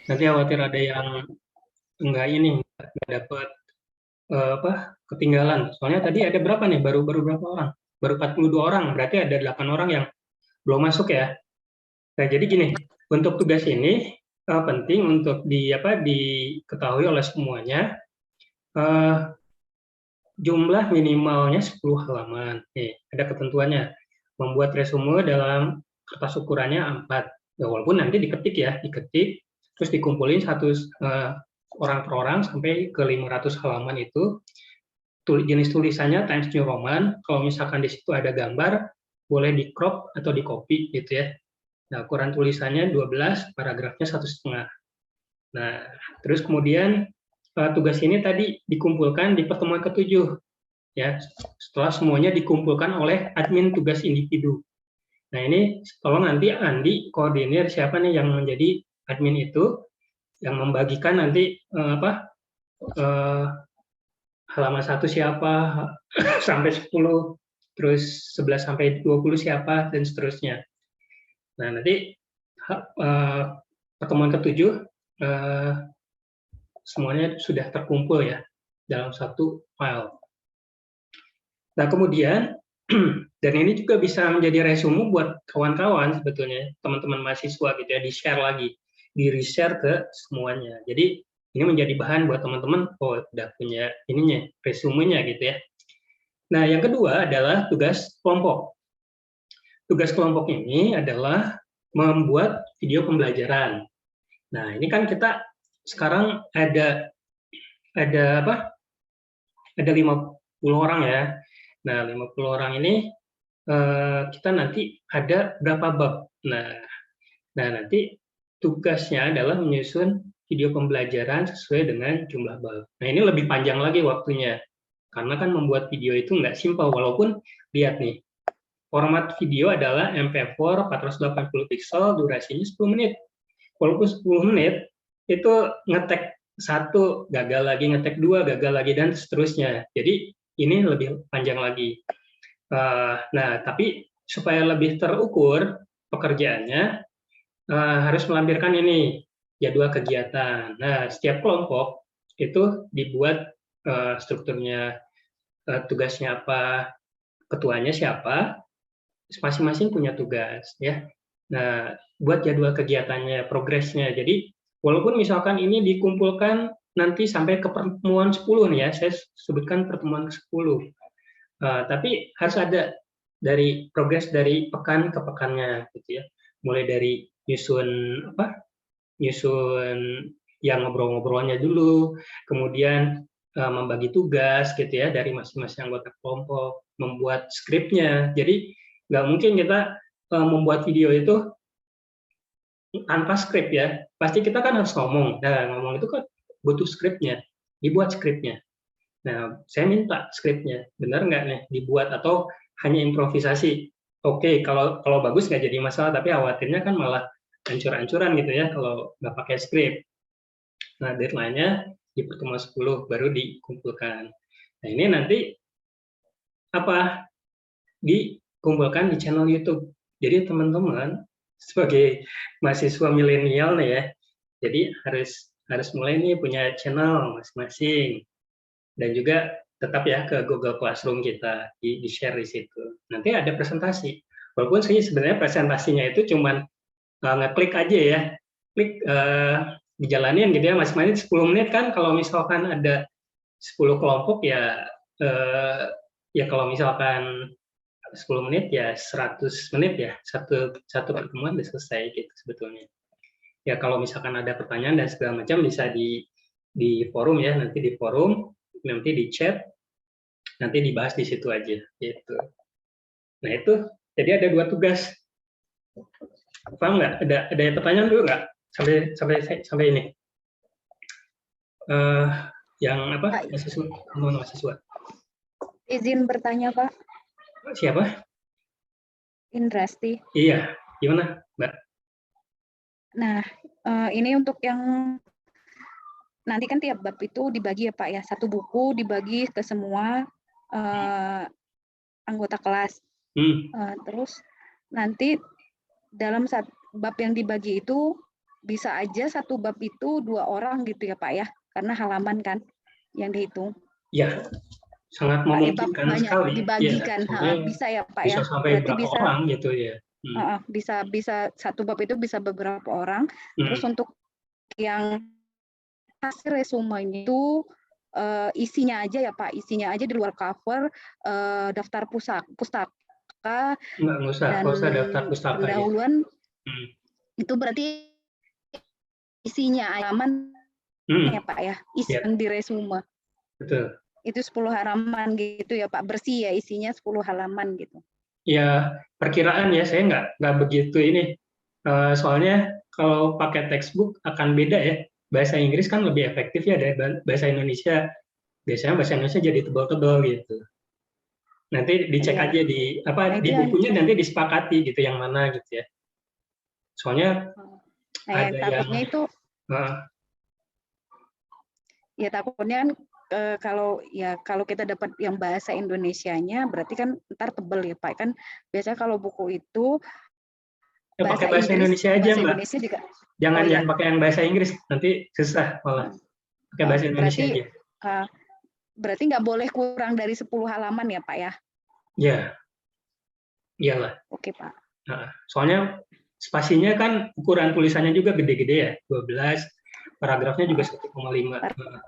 Nanti khawatir ada yang enggak ini, nggak dapat apa ketinggalan. Soalnya tadi ada berapa nih? Baru berapa orang? Baru 42 orang. Berarti ada 8 orang yang belum masuk ya. Nah, jadi gini, untuk tugas ini penting untuk diketahui oleh semuanya. Eh, Jumlah minimalnya 10 halaman. Nih, ada ketentuannya. Membuat resume dalam kertas ukurannya A4. Ya, walaupun nanti diketik ya, diketik, terus dikumpulin orang per orang sampai ke 500 halaman itu. Jenis tulisannya Times New Roman. Kalau misalkan di situ ada gambar, boleh di crop atau di copy gitu ya. Nah, ukuran tulisannya 12, paragrafnya 1,5. Nah, terus kemudian tugas ini tadi dikumpulkan di pertemuan ke-7 ya, setelah semuanya dikumpulkan oleh admin tugas individu. Nah, ini tolong nanti Andi koordinir siapa nih yang menjadi admin itu, yang membagikan nanti halaman 1 siapa sampai 10, terus 11 sampai 20 siapa, dan seterusnya. Nah, nanti pertemuan ke-7 semuanya sudah terkumpul ya dalam satu file. Nah, kemudian dan ini juga bisa menjadi resume buat kawan-kawan sebetulnya, teman-teman mahasiswa gitu ya, di-share lagi, di-reshare ke semuanya. Jadi ini menjadi bahan buat teman-teman, oh udah punya ininya, resumenya gitu ya. Nah, yang kedua adalah tugas kelompok. Tugas kelompok ini adalah membuat video pembelajaran. Nah, ini kan kita sekarang ada apa? Ada 50 orang ya. Nah, 50 orang ini kita nanti ada berapa bab. Nah, nanti tugasnya adalah menyusun video pembelajaran sesuai dengan jumlah bab. Nah, ini lebih panjang lagi waktunya. Karena kan membuat video itu nggak simpel, walaupun lihat nih, format video adalah MP4 480 pixel, durasinya 10 menit. Walaupun 10 menit, itu ngetek satu, gagal lagi, ngetek dua, gagal lagi, dan seterusnya. Jadi, ini lebih panjang lagi. Nah, tapi supaya lebih terukur pekerjaannya, harus melampirkan ini jadwal kegiatan. Nah, setiap kelompok itu dibuat strukturnya, tugasnya apa, ketuanya siapa, masing-masing punya tugas ya. Nah, buat jadwal kegiatannya, progresnya. Jadi, walaupun misalkan ini dikumpulkan nanti sampai ke pertemuan 10 nih ya, saya sebutkan pertemuan ke-10. Tapi harus ada dari progres dari pekan ke pekannya gitu ya. Mulai dari nyusun nyusun yang ngobrol-ngobrolnya dulu, kemudian membagi tugas gitu ya dari masing-masing anggota kelompok, membuat skripnya. Jadi nggak mungkin kita membuat video itu tanpa skrip ya. Pasti kita kan harus ngomong. Nah, ngomong itu kan butuh skripnya, dibuat skripnya. Nah, saya minta skripnya, benar nggak nih dibuat atau hanya improvisasi? Oke, kalau kalau bagus nggak jadi masalah, tapi khawatirnya kan malah hancur-hancuran gitu ya kalau nggak pakai skrip. Nah, deadline-nya di pertemuan 10 baru dikumpulkan. Nah, ini nanti apa? Dikumpulkan di channel YouTube. Jadi teman-teman sebagai mahasiswa milenial nih ya, jadi harus mulai nih punya channel masing-masing. Dan juga tetap ya ke Google Classroom kita di-share di situ. Nanti ada presentasi. Walaupun sih sebenarnya presentasinya itu cuman ngeklik aja ya, klik dijalanin gitu ya, masing-masing 10 menit kan. Kalau misalkan ada 10 kelompok ya, ya kalau misalkan 10 menit ya 100 menit ya, satu pertemuan udah selesai gitu sebetulnya. Ya kalau misalkan ada pertanyaan dan segala macam bisa di forum ya, nanti di forum, nanti di chat, nanti dibahas di situ aja gitu. Nah itu, jadi ada 2 tugas. Paham nggak? Ada pertanyaan dulu nggak sampai ini? Yang apa? Mahasiswa. Izin bertanya, Pak. Siapa? Indrasti. Iya, gimana, Mbak? Nah, ini untuk yang nanti kan tiap bab itu dibagi ya Pak ya, satu buku dibagi ke semua anggota kelas. Terus nanti dalam bab yang dibagi itu bisa aja satu bab itu 2 orang gitu ya Pak ya, karena halaman kan yang dihitung. Ya, sangat Bab memungkinkan banyak sekali. Ya, dibagikan, soalnya bisa ya Pak bisa ya. sampai Berarti berapa bisa orang gitu ya. bisa satu bab itu bisa beberapa orang. Terus untuk yang hasil resumenya itu isinya aja ya Pak, isinya aja di luar cover daftar pustaka Nggak dan usah daftar pustaka ya. pendahuluan itu berarti isinya halaman ya Pak ya, isi yang di resume. Betul. Itu 10 halaman gitu ya Pak, bersih ya isinya 10 halaman gitu. Ya, perkiraan ya, saya nggak begitu ini. Soalnya kalau pakai textbook akan beda ya. Bahasa Inggris kan lebih efektif ya dari bahasa Indonesia. Biasanya bahasa Indonesia jadi tebal-tebal gitu. Nanti dicek aja di di bukunya, nanti disepakati gitu yang mana gitu ya. Soalnya ada takutnya yang itu ya takutnya kan kalau kita dapat yang bahasa Indonesianya berarti kan ntar tebel ya Pak, kan biasanya kalau buku itu pakai bahasa Indonesia aja Mbak. Indonesia juga. Jangan pakai yang bahasa Inggris, nanti susah malah. Pakai bahasa Indonesia aja. Berarti nggak boleh kurang dari 10 halaman ya Pak ya? Ya, iyalah. Oke Pak. Soalnya spasinya kan ukuran tulisannya juga gede-gede ya, 12, paragrafnya juga 1,5.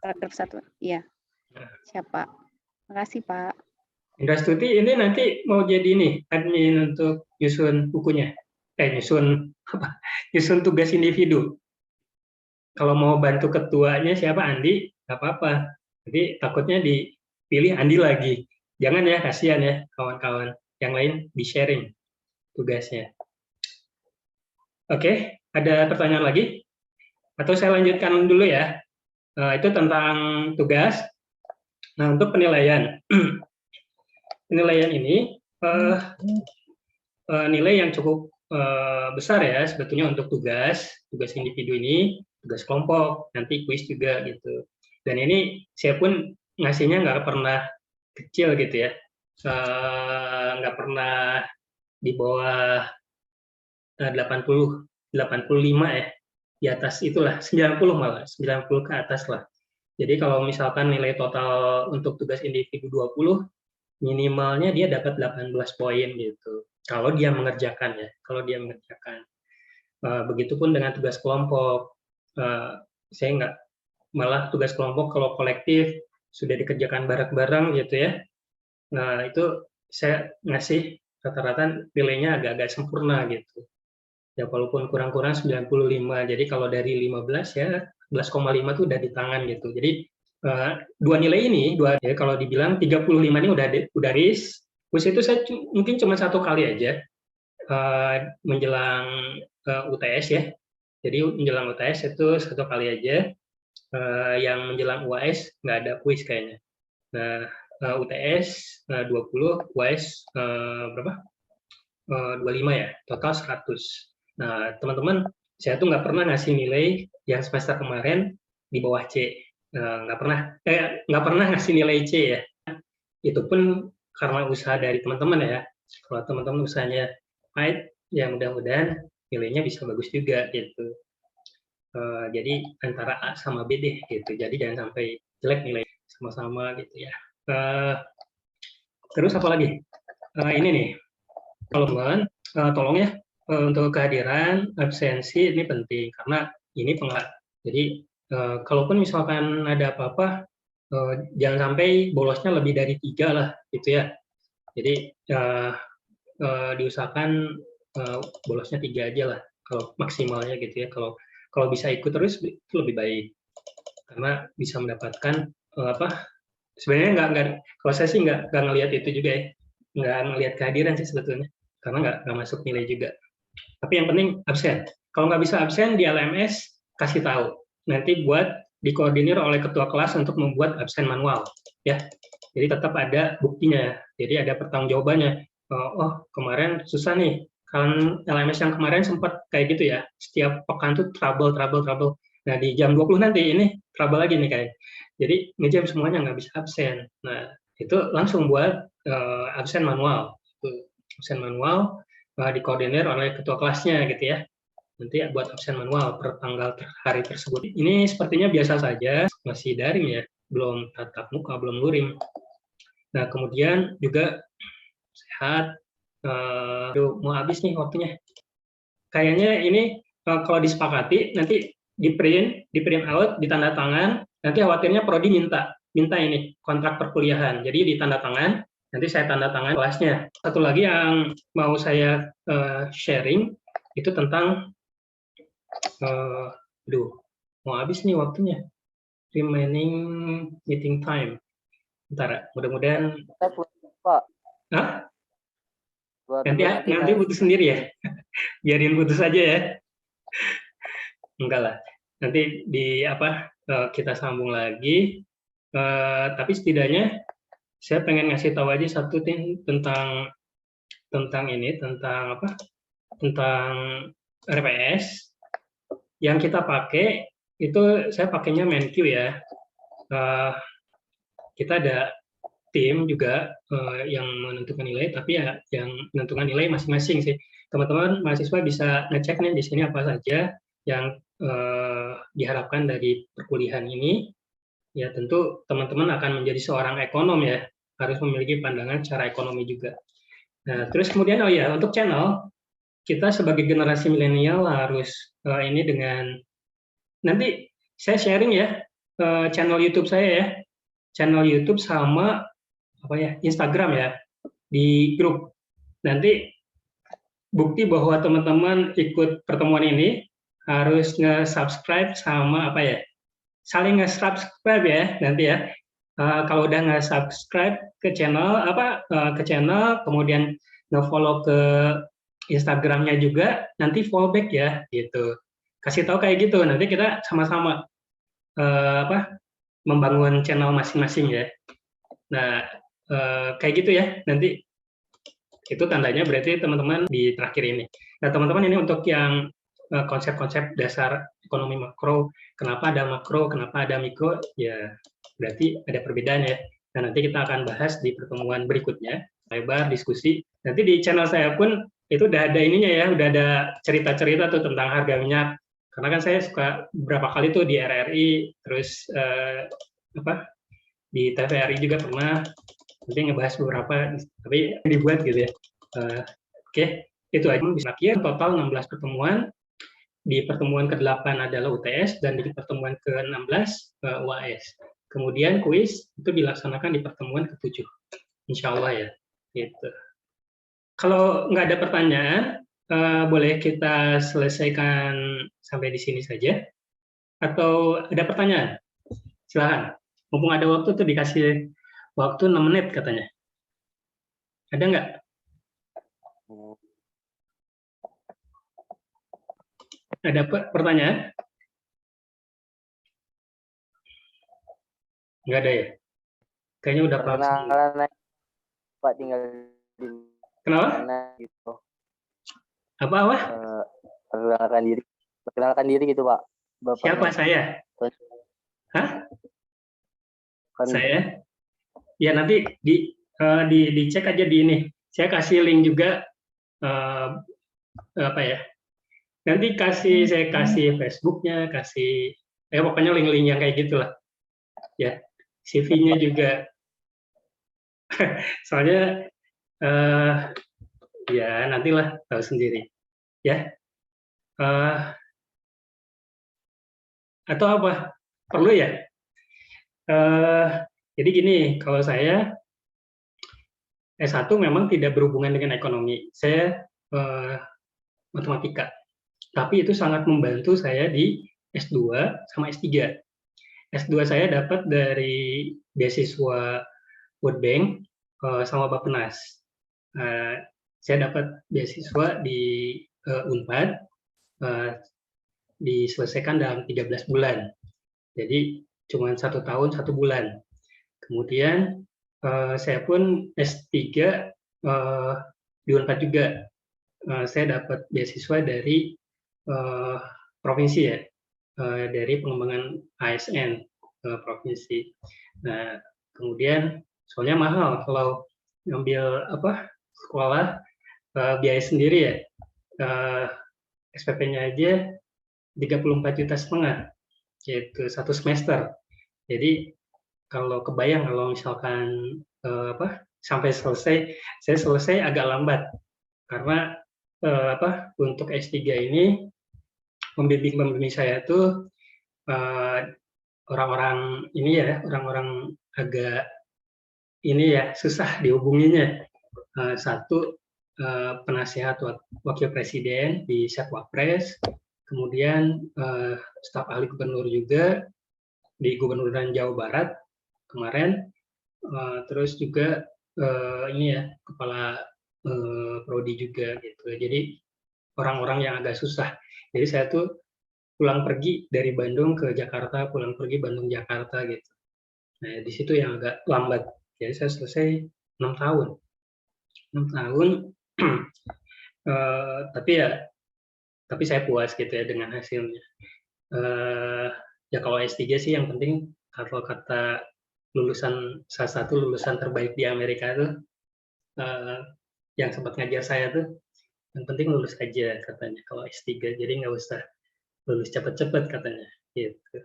Paragraf 1, iya. Siap Pak. Makasih Pak. Indra Stuti ini nanti mau jadi ini admin untuk nyusun bukunya, nyusun tugas individu. Kalau mau bantu ketuanya siapa, Andi, nggak apa-apa. Jadi takutnya dipilih Andi lagi. Jangan ya, kasihan ya kawan-kawan. Yang lain di-sharing tugasnya. Oke, ada pertanyaan lagi? Atau saya lanjutkan dulu ya. Itu tentang tugas. Nah, untuk penilaian. Penilaian ini nilai yang cukup besar ya sebetulnya untuk tugas individu ini, tugas kelompok, nanti kuis juga gitu. Dan ini saya pun ngasihnya nggak pernah kecil gitu ya, nggak pernah di bawah 80, 85 ya, di atas itulah 90 malah, 90 ke atas lah. Jadi kalau misalkan nilai total untuk tugas individu 20, minimalnya dia dapat 18 poin gitu. Kalau dia mengerjakan ya, begitupun dengan tugas kelompok. Saya nggak, malah tugas kelompok kalau kolektif sudah dikerjakan bareng-bareng gitu ya. Nah itu saya ngasih rata-rata nilainya agak-agak sempurna gitu. Ya walaupun kurang-kurang 95. Jadi kalau dari 15 ya 11,5 itu udah di tangan gitu. Jadi dua nilai ini, ya kalau dibilang 35 ini udah RIS. Terus itu saya mungkin cuma satu kali aja menjelang UTS ya. Jadi menjelang UTS itu satu kali aja. Yang menjelang UAS nggak ada kuis kayaknya. Nah, UTS 20, UAS berapa? 25 ya, total 100. Nah, teman-teman, saya tuh nggak pernah ngasih nilai yang semester kemarin di bawah C. Nggak pernah ngasih nilai C ya. Itu pun karena usaha dari teman-teman ya. Kalau teman-teman usahanya baik, ya mudah-mudahan nilainya bisa bagus juga gitu. Jadi antara A sama B deh gitu. Jadi jangan sampai jelek nilai sama-sama gitu ya. Terus apa lagi? Ini nih, teman-teman, tolong ya untuk kehadiran absensi ini penting karena ini pengaruh. Jadi kalaupun misalkan ada apa-apa, jangan sampai bolosnya lebih dari 3 lah gitu ya. Jadi diusahakan bolosnya 3 aja lah kalau maksimalnya gitu ya. Kalau bisa ikut terus itu lebih baik karena bisa mendapatkan sebenarnya nggak, kalau saya sih nggak ngelihat itu juga ya, nggak ngelihat kehadiran sih sebetulnya karena nggak masuk nilai juga. Tapi yang penting absen. Kalau nggak bisa absen di LMS kasih tahu, nanti buat dikoordinir oleh ketua kelas untuk membuat absen manual ya. Jadi tetap ada buktinya, jadi ada pertanggungjawabannya. Oh kemarin susah nih, kan LMS yang kemarin sempat kayak gitu ya, setiap pekan tuh trouble. Nah di jam 20 nanti ini trouble lagi nih kayak. Jadi ngejam semuanya nggak bisa absen. Nah itu langsung buat absen manual. Absen manual dikoordinir oleh ketua kelasnya gitu ya. nanti buat absen manual per tanggal hari tersebut. Ini sepertinya biasa saja, masih daring ya, belum tatap muka, belum luring. Nah, kemudian juga sehat. Mau habis nih waktunya. Kayaknya ini kalau disepakati nanti di print out, ditanda tangan. Nanti khawatirnya prodi minta ini kontrak perkuliahan. Jadi ditanda tangan. Nanti saya tanda tangan kelasnya. Satu lagi yang mau saya sharing itu tentang, mau habis nih waktunya. Remaining meeting time. Bentar, mudah-mudahan. Pak. Hah? Nanti putus sendiri ya. Biarin putus aja ya. Enggak lah. Nanti kita sambung lagi. Tapi setidaknya saya pengen ngasih tahu aja satu tentang ini, tentang RPS yang kita pakai itu. Saya pakainya MenQ ya. Kita ada tim juga yang menentukan nilai, tapi ya yang menentukan nilai masing-masing sih. Teman-teman mahasiswa bisa ngecek nih di sini apa saja yang diharapkan dari perkuliahan ini. Ya tentu teman-teman akan menjadi seorang ekonom ya, harus memiliki pandangan secara ekonomi juga. Nah, terus kemudian untuk channel, kita sebagai generasi milenial harus ini dengan, nanti saya sharing ya channel YouTube saya ya, channel YouTube sama Instagram ya, di grup. Nanti bukti bahwa teman-teman ikut pertemuan ini harus nge-subscribe sama saling nge-subscribe ya nanti ya. Kalau udah nge-subscribe ke channel kemudian nge-follow ke Instagramnya juga, nanti follow back ya gitu. Kasih tahu kayak gitu, nanti kita sama-sama membangun channel masing-masing ya. Nah, kayak gitu ya, nanti itu tandanya berarti teman-teman di terakhir ini. Nah, teman-teman ini untuk yang konsep-konsep dasar ekonomi makro, kenapa ada makro, kenapa ada mikro, ya berarti ada perbedaan ya. Nah, nanti kita akan bahas di pertemuan berikutnya, lebar diskusi. Nanti di channel saya pun itu udah ada ininya ya, udah ada cerita-cerita tuh tentang harga minyak. Karena kan saya suka beberapa kali tuh di RRI, terus di TVRI juga pernah, nanti ngebahas beberapa, tapi dibuat gitu ya. Oke, itu aja. Akhir total 16 pertemuan. Di pertemuan ke-8 adalah UTS, dan di pertemuan ke-16 UAS. Kemudian kuis itu dilaksanakan di pertemuan ke-7. Insya Allah ya. Gitu. Kalau nggak ada pertanyaan, boleh kita selesaikan sampai di sini saja. Atau ada pertanyaan? Silahkan. Mumpung ada waktu tuh, dikasih waktu 6 menit katanya. Ada nggak? Ada pertanyaan? Nggak ada ya? Kayaknya udah paham. Pak tinggal di Kenapa? mana gitu. Apa? Perkenalkan diri gitu Pak. Bapak siapa saya? Hah? Saya? Ya nanti dicek aja di ini. Saya kasih link juga Nanti saya kasih Facebooknya, pokoknya link-link yang kayak gitulah. Ya, CV-nya juga. Soalnya ya nantilah tahu sendiri. Ya. Atau apa? Perlu ya? Jadi gini, kalau saya S1 memang tidak berhubungan dengan ekonomi. Saya matematika. Tapi itu sangat membantu saya di S2 sama S3. S2 saya dapat dari beasiswa World Bank sama Bappenas. Saya dapat beasiswa di Unpad, diselesaikan dalam 13 bulan. Jadi cuma 1 tahun 1 bulan. Kemudian saya pun S3 di Unpad juga. Saya dapat beasiswa dari provinsi ya, dari pengembangan ASN provinsi. Nah, kemudian soalnya mahal kalau ngambil sekolah, biaya sendiri ya. SPP-nya aja 34,5 juta, yaitu 1 semester. Jadi kalau kebayang kalau misalkan sampai selesai, saya selesai agak lambat karena untuk S3 ini pembimbing saya tuh orang-orang ini ya, orang-orang agak ini ya, susah dihubunginya. Satu, penasihat wakil presiden di Setwapres, kemudian staf ahli gubernur juga di Gubernuran Jawa Barat kemarin, terus juga ini ya, kepala prodi juga gitu. Jadi orang-orang yang agak susah. Jadi saya tuh pulang pergi dari Bandung ke Jakarta, pulang pergi Bandung Jakarta gitu. Nah, di situ yang agak lambat. Jadi saya selesai 6 tahun. 6 tahun, tapi saya puas gitu ya dengan hasilnya. Ya kalau S3 sih yang penting, kalau kata salah satu lulusan terbaik di Amerika tuh, yang sempat ngajar saya tuh, yang penting lulus aja katanya kalau S3, jadi nggak usah lulus cepet-cepet katanya gitu.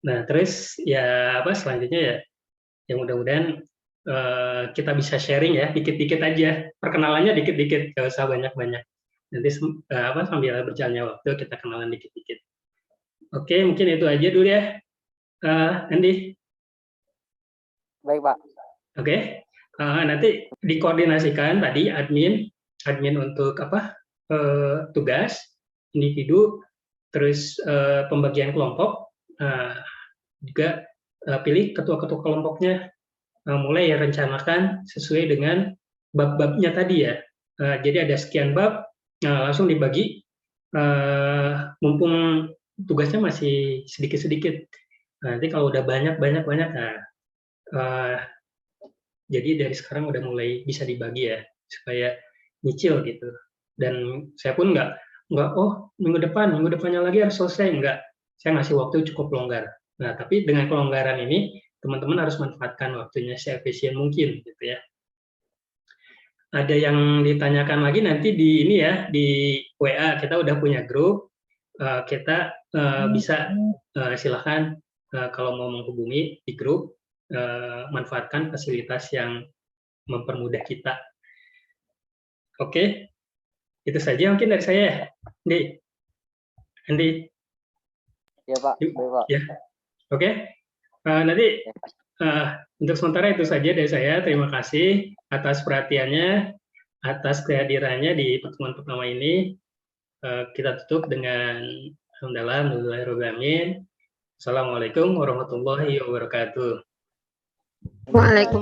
Nah terus ya selanjutnya ya mudah-mudahan kita bisa sharing ya dikit-dikit aja, perkenalannya dikit-dikit, nggak usah banyak-banyak. Nanti sambil berjalannya waktu kita kenalan dikit-dikit. Oke, mungkin itu aja dulu ya, Andi. Baik, Pak. Oke, nanti dikoordinasikan tadi admin untuk tugas individu, terus pembagian kelompok, juga pilih ketua-ketua kelompoknya, mulai rencanakan sesuai dengan bab-babnya tadi ya. Jadi ada sekian bab, langsung dibagi, mumpung tugasnya masih sedikit-sedikit. Nanti kalau udah banyak, jadi dari sekarang udah mulai bisa dibagi ya, supaya nyicil gitu. Dan saya pun nggak minggu depannya lagi harus selesai, nggak. Saya ngasih waktu cukup longgar. Nah, tapi dengan kelonggaran ini, teman-teman harus manfaatkan waktunya seefisien mungkin gitu ya. Ada yang ditanyakan lagi nanti di ini ya, di WA kita udah punya grup, kita bisa silahkan kalau mau menghubungi di grup, manfaatkan fasilitas yang mempermudah kita. Oke, itu saja mungkin dari saya, Andi. Ya, Pak. Baik, Pak. Ya. Oke, nanti untuk sementara itu saja dari saya. Terima kasih atas perhatiannya, atas kehadirannya di pertemuan pertama ini. Kita tutup dengan alhamdulillahirobbilalamin. Assalamualaikum warahmatullahi wabarakatuh. Waalaikumsalam.